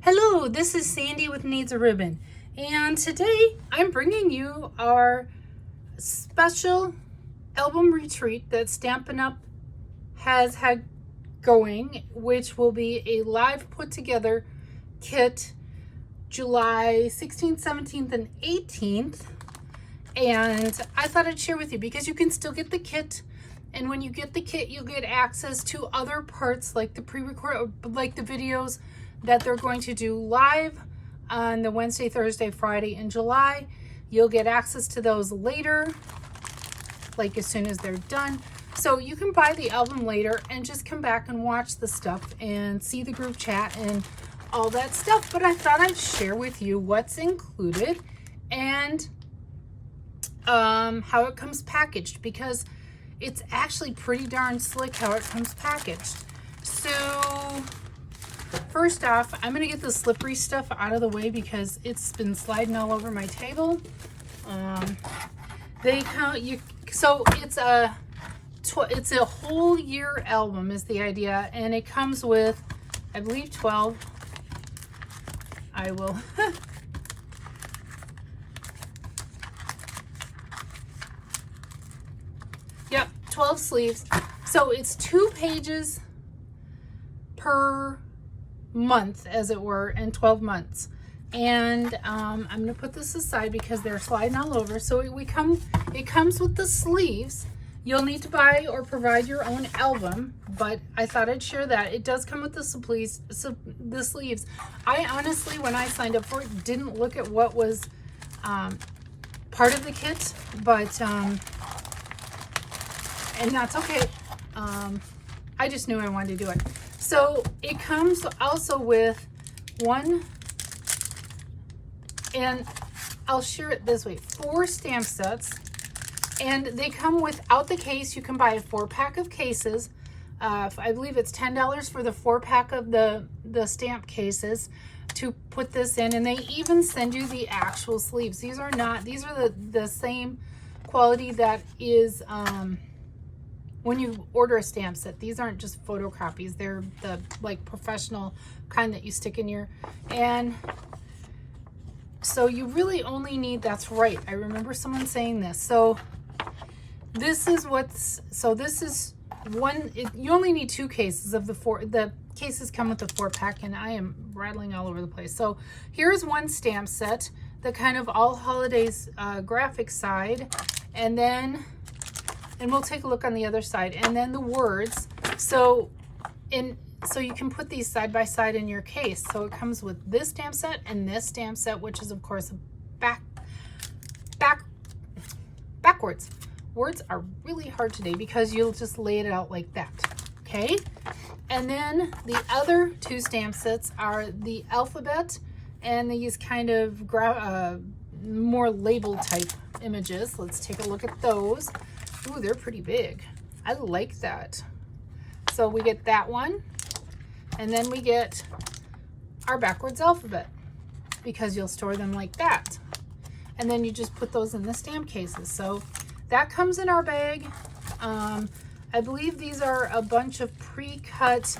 Hello, this is Sandy with Needs a Ribbon, and today I'm bringing you our special album retreat that Stampin' Up has had going, which will be a live put together kit July 16th, 17th, and 18th. And I thought I'd share with you because you can still get the kit. And when you get the kit, you'll get access to other parts like the pre-record, like the videos that they're going to do live on the Wednesday, Thursday, Friday in July. You'll get access to those later, like as soon as they're done. So you can buy the album later and just come back and watch the stuff and see the group chat and all that stuff. But I thought I'd share with you what's included and how it comes packaged, because it's actually pretty darn slick how it comes packaged. So first off, I'm going to get the slippery stuff out of the way because it's been sliding all over my table. So it's a whole year album is the idea, and it comes with, I believe, 12. I will Yep, 12 sleeves. So it's 2 pages per month, as it were, and 12 months. And I'm going to put this aside because they're sliding all over. So it comes with the sleeves. You'll need to buy or provide your own album, but I thought I'd share that. It does come with the sleeves. I honestly, when I signed up for it, didn't look at what was part of the kit, but and that's okay. I just knew I wanted to do it. So it comes also with one, and I'll share it this way, 4 stamp sets, and they come without the case. You can buy a 4-pack of cases. I believe it's $10 for the 4-pack of the stamp cases to put this in, and they even send you the actual sleeves. These are the same quality that is when you order a stamp set. These aren't just photocopies. They're the like professional kind that you stick in your, and so you really only need, that's right, I remember someone saying this. So this is one, you only need 2 cases of the 4. The cases come with the 4-pack, and I am rattling all over the place. So here's one stamp set, the kind of all holidays graphic side, and we'll take a look on the other side, and then the words. So you can put these side by side in your case. So it comes with this stamp set and this stamp set, which is of course backwards. Words are really hard today because you'll just lay it out like that. Okay. And then the other 2 stamp sets are the alphabet and these kind of more label type images. Let's take a look at those. Ooh, they're pretty big. I like that. So we get that one, and then we get our backwards alphabet, because you'll store them like that. And then you just put those in the stamp cases. So that comes in our bag. I believe these are a bunch of pre-cut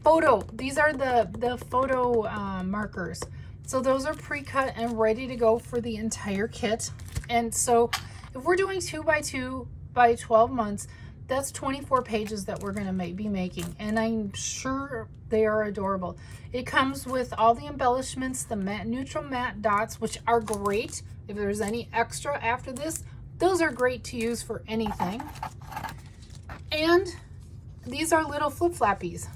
photo. These are the photo markers. So those are pre-cut and ready to go for the entire kit. And so if we're doing 2 by 2 by 12 months, that's 24 pages that we're going to be making, and I'm sure they are adorable. It comes with all the embellishments, the neutral matte dots, which are great. If there's any extra after this, those are great to use for anything. And these are little flip-flappies.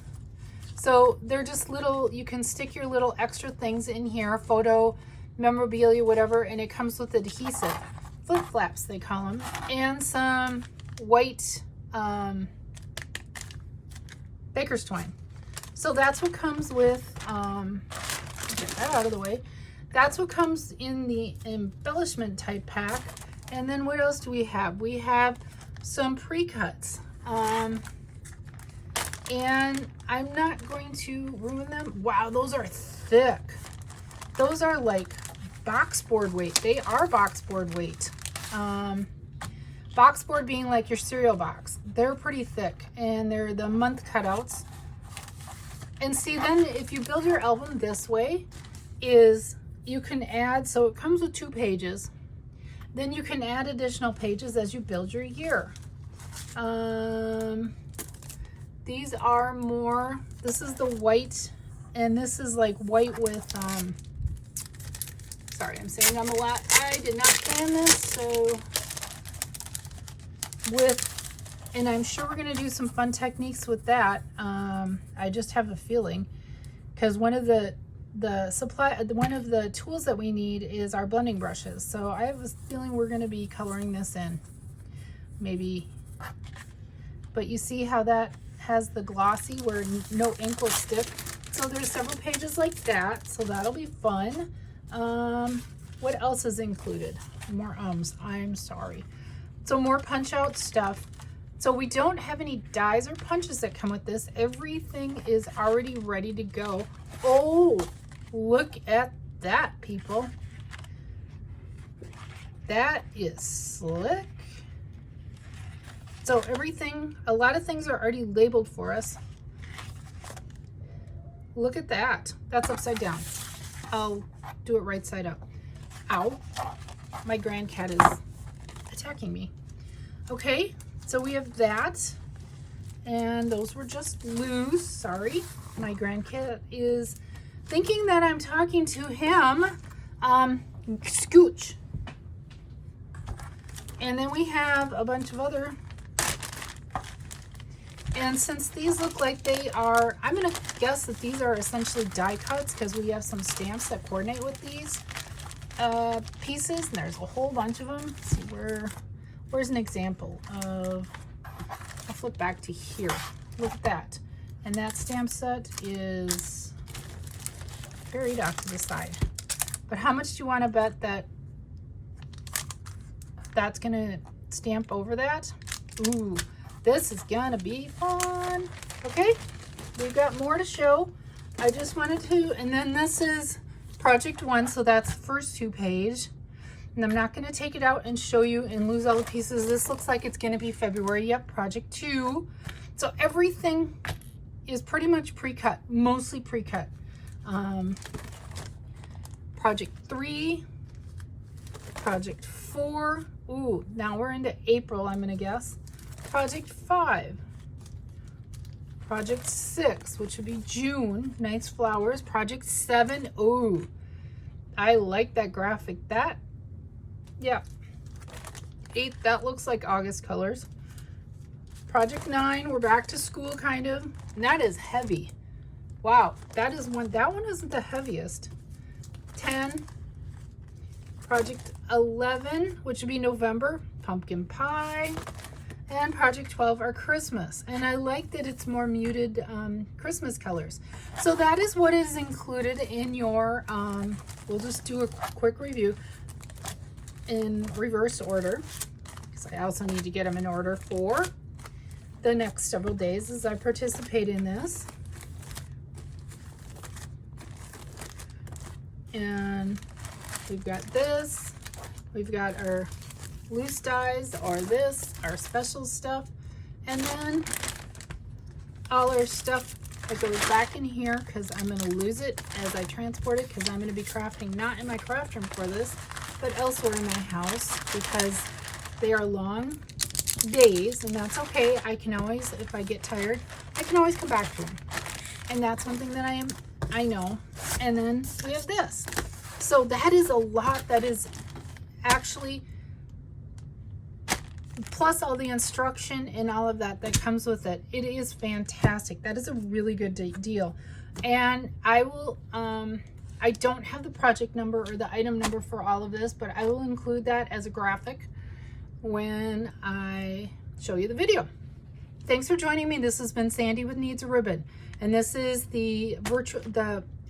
So they're just little, you can stick your little extra things in here, photo, memorabilia, whatever, and it comes with adhesive. Flip-flaps, they call them, and some white baker's twine. So that's what comes with, get that out of the way. That's what comes in the embellishment type pack. And then what else do we have? We have some pre-cuts. And I'm not going to ruin them. Wow, those are thick. Those are like box board weight. They are box board weight. Box board being like your cereal box. They're pretty thick, and they're the month cutouts. And see, then if you build your album this way, is you can add, so it comes with 2 pages. Then you can add additional pages as you build your year. These are more, this is the white, and this is like white with, sorry, I'm saying on the lot, I did not plan this, so with, and I'm sure we're gonna do some fun techniques with that. I just have a feeling, because one of the tools that we need is our blending brushes. So I have a feeling we're gonna be coloring this in, maybe, but you see how that has the glossy where no ink will stick. So there's several pages like that, so that'll be fun. What else is included? More I'm sorry. So more punch out stuff. So we don't have any dies or punches that come with this. Everything is already ready to go. Oh, look at that, people. That is slick. So everything, a lot of things are already labeled for us. Look at that. That's upside down. I'll do it right side up. Ow. My grand cat is attacking me. Okay, so we have that. And those were just loose. Sorry. My grandkid is thinking that I'm talking to him. Scooch. And then we have a bunch of other. And since these look like they are, I'm going to guess that these are essentially die cuts because we have some stamps that coordinate with these pieces. And there's a whole bunch of them. Let's see, where's an example of, I'll flip back to here. Look at that. And that stamp set is buried off to the side. But how much do you want to bet that that's going to stamp over that? Ooh. This is gonna be fun. Okay, we've got more to show. I just wanted to, and then this is project 1, so that's the first 2 page. And I'm not gonna take it out and show you and lose all the pieces. This looks like it's gonna be February. Yep, project 2. So everything is pretty much pre-cut, mostly pre-cut. Project 3, project 4. Ooh, now we're into April, I'm gonna guess. Project 5, project 6, which would be June, nice flowers. Project 7, oh, I like that graphic. That, yeah. 8, that looks like August colors. Project 9, we're back to school kind of, and that is heavy. Wow, that one isn't the heaviest. 10, project 11, which would be November, pumpkin pie. And project 12 are Christmas. And I like that it's more muted Christmas colors. So that is what is included in your, we'll just do a quick review in reverse order, because I also need to get them in order for the next several days as I participate in this. And we've got this, we've got our loose dies, or this, our special stuff, and then all our stuff that goes back in here, because I'm going to lose it as I transport it, because I'm going to be crafting not in my craft room for this, but elsewhere in my house, because they are long days, and that's okay. I can always, if I get tired, I can always come back to them. And that's one thing that I know. And then we have this. So that is a lot that is actually, plus all the instruction and all of that comes with it. It is fantastic. That is a really good deal. And I will, I don't have the project number or the item number for all of this, but I will include that as a graphic when I show you the video. Thanks for joining me. This has been Sandy with Needs a Ribbon. And this is the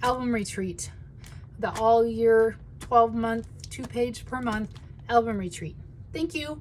album retreat, the all year 12-month, 2 page per month album retreat. Thank you.